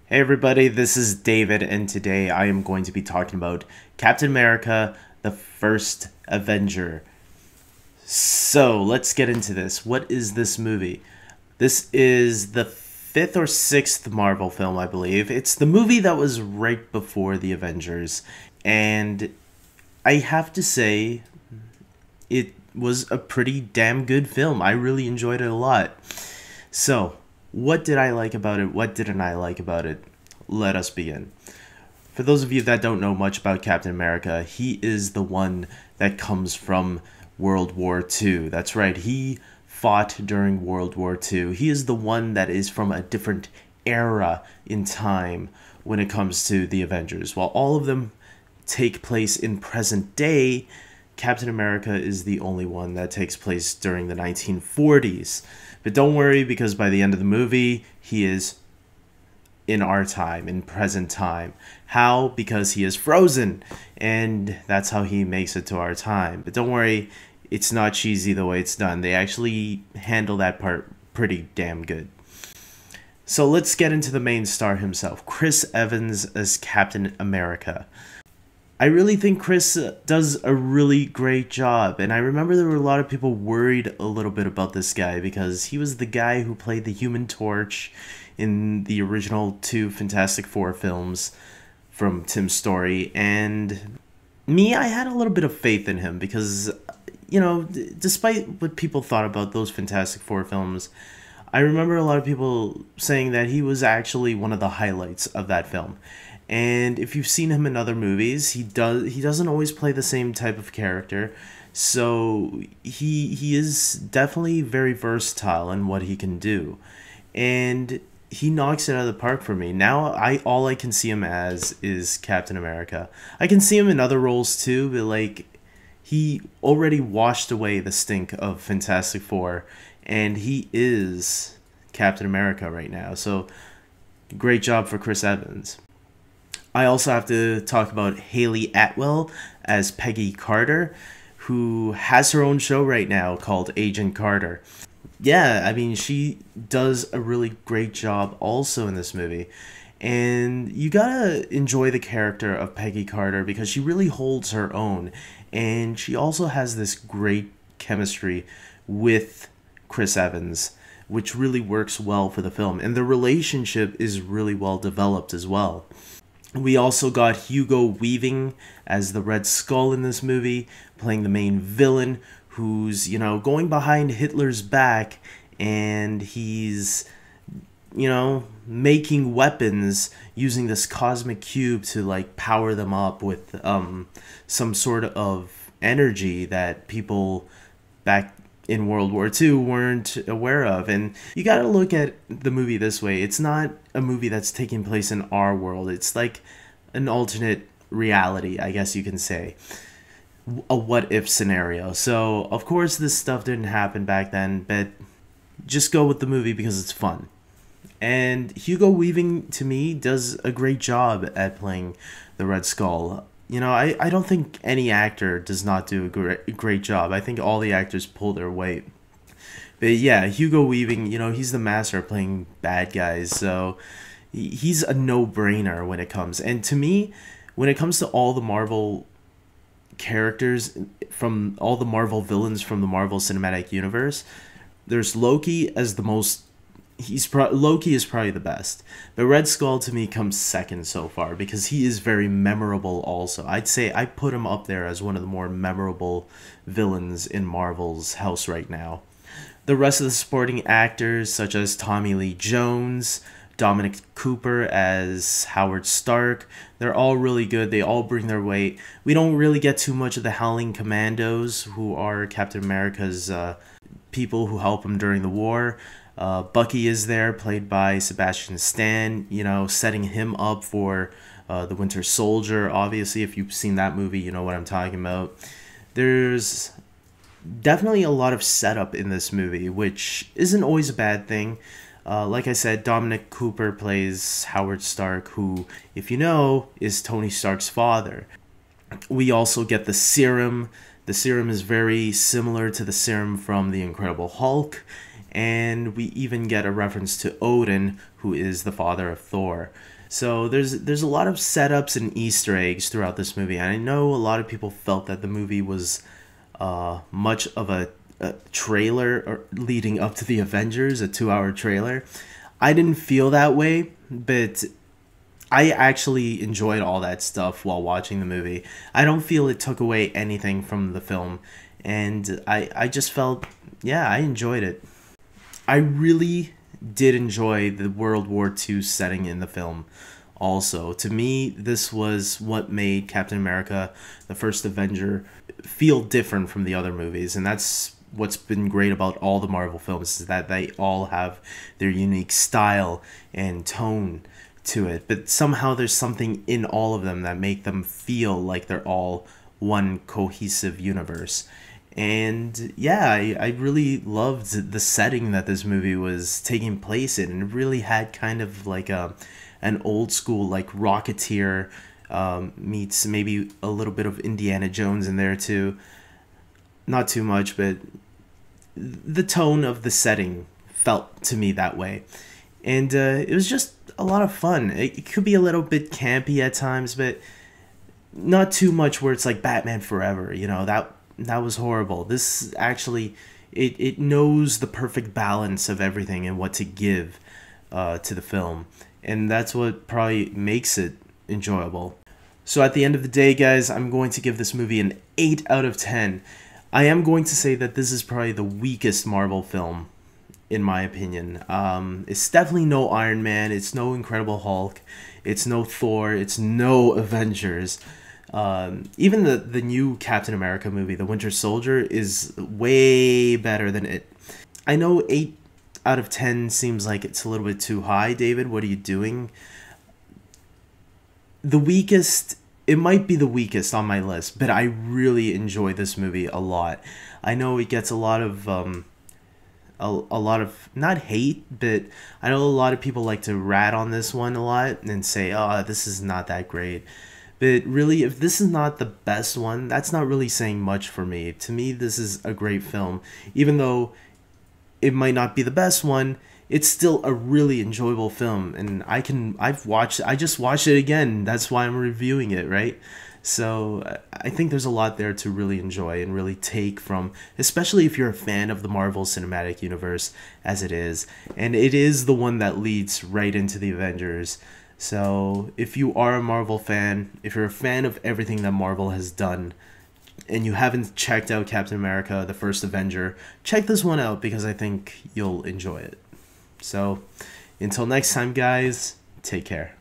Hey everybody, this is David, and today I am going to be talking about Captain America, the First Avenger. So, let's get into this. What is this movie? This is the fifth or sixth Marvel film, I believe. It's the movie that was right before the Avengers, and I have to say, it was a pretty damn good film. I really enjoyed it a lot. So, what did I like about it? What didn't I like about it? Let us begin. For those of you that don't know much about Captain America, he is the one that comes from World War II. That's right, he fought during World War II. He is the one that is from a different era in time when it comes to the Avengers. While all of them take place in present day, Captain America is the only one that takes place during the 1940s. But don't worry, because by the end of the movie, he is in our time, in present time. How? Because he is frozen, and that's how he makes it to our time. But don't worry, it's not cheesy the way it's done. They actually handle that part pretty damn good. So let's get into the main star himself, Chris Evans as Captain America. I really think Chris does a really great job, and I remember there were a lot of people worried a little bit about this guy because he was the guy who played the Human Torch in the original two Fantastic Four films from Tim Story, and me, I had a little bit of faith in him because, despite what people thought about those Fantastic Four films, I remember a lot of people saying that he was actually one of the highlights of that film. And if you've seen him in other movies, he doesn't always play the same type of character. So he is definitely very versatile in what he can do. And he knocks it out of the park for me. Now all I can see him as is Captain America. I can see him in other roles too, but he already washed away the stink of Fantastic Four, and he is Captain America right now. So great job for Chris Evans. I also have to talk about Hayley Atwell as Peggy Carter, who has her own show right now called Agent Carter. Yeah, I mean, she does a really great job also in this movie. And you gotta enjoy the character of Peggy Carter because she really holds her own. And she also has this great chemistry with Chris Evans, which really works well for the film. And the relationship is really well developed as well. We also got Hugo Weaving as the Red Skull in this movie, playing the main villain who's, going behind Hitler's back, and he's, making weapons using this cosmic cube to, power them up with some sort of energy that people back in World War II weren't aware of. And you gotta look at the movie this way. It's not a movie that's taking place in our world. It's like an alternate reality, I guess you can say. A what-if scenario. So, of course, this stuff didn't happen back then, but just go with the movie because it's fun. And Hugo Weaving, to me, does a great job at playing the Red Skull. I don't think any actor does not do a great job. I think all the actors pull their weight. But yeah, Hugo Weaving, he's the master of playing bad guys, so he's a no-brainer when it comes. And to me, when it comes to all the Marvel characters, from all the Marvel villains from the Marvel Cinematic Universe, there's Lowkey as the most. Lowkey is probably the best, but Red Skull to me comes second so far because he is very memorable also. I'd say I put him up there as one of the more memorable villains in Marvel's house right now. The rest of the supporting actors, such as Tommy Lee Jones, Dominic Cooper as Howard Stark, they're all really good. They all bring their weight. We don't really get too much of the Howling Commandos, who are Captain America's people who help him during the war. Bucky is there, played by Sebastian Stan, setting him up for the Winter Soldier. Obviously, if you've seen that movie, you know what I'm talking about. There's definitely a lot of setup in this movie, which isn't always a bad thing. Like I said, Dominic Cooper plays Howard Stark, who, if you know, is Tony Stark's father. We also get the serum. The serum is very similar to the serum from The Incredible Hulk. And we even get a reference to Odin, who is the father of Thor. So there's a lot of setups and Easter eggs throughout this movie. And I know a lot of people felt that the movie was much of a trailer or leading up to the Avengers, a 2-hour trailer. I didn't feel that way, but I actually enjoyed all that stuff while watching the movie. I don't feel it took away anything from the film, and I just felt, yeah, I enjoyed it. I really did enjoy the World War II setting in the film. Also, to me, this was what made Captain America, the First Avenger, feel different from the other movies, and that's what's been great about all the Marvel films, is that they all have their unique style and tone to it, but somehow there's something in all of them that make them feel like they're all one cohesive universe. And yeah, I really loved the setting that this movie was taking place in. It really had kind of like an old school like Rocketeer meets maybe a little bit of Indiana Jones in there too. Not too much, but the tone of the setting felt to me that way. And it was just a lot of fun. It could be a little bit campy at times, but not too much where it's like Batman Forever. You know, that was horrible. This actually, it knows the perfect balance of everything and what to give to the film. And that's what probably makes it enjoyable. So at the end of the day, guys, I'm going to give this movie an 8 out of 10. I am going to say that this is probably the weakest Marvel film, in my opinion. It's definitely no Iron Man, it's no Incredible Hulk, it's no Thor, it's no Avengers. Even the new Captain America movie, The Winter Soldier, is way better than it. I know 8 out of 10 seems like it's a little bit too high, David. What are you doing? The weakest, it might be the weakest on my list, but I really enjoy this movie a lot. I know it gets a lot of a lot of, not hate, but I know a lot of people like to rat on this one a lot and say, oh, this is not that great. But really, if this is not the best one, that's not really saying much for me. To me, this is a great film. Even though it might not be the best one, it's still a really enjoyable film, and I just watched it again. That's why I'm reviewing it, right? So I think there's a lot there to really enjoy and really take from, especially if you're a fan of the Marvel Cinematic Universe as it is. And it is the one that leads right into the Avengers. So if you are a Marvel fan, if you're a fan of everything that Marvel has done, and you haven't checked out Captain America, the First Avenger, check this one out because I think you'll enjoy it. So until next time, guys, take care.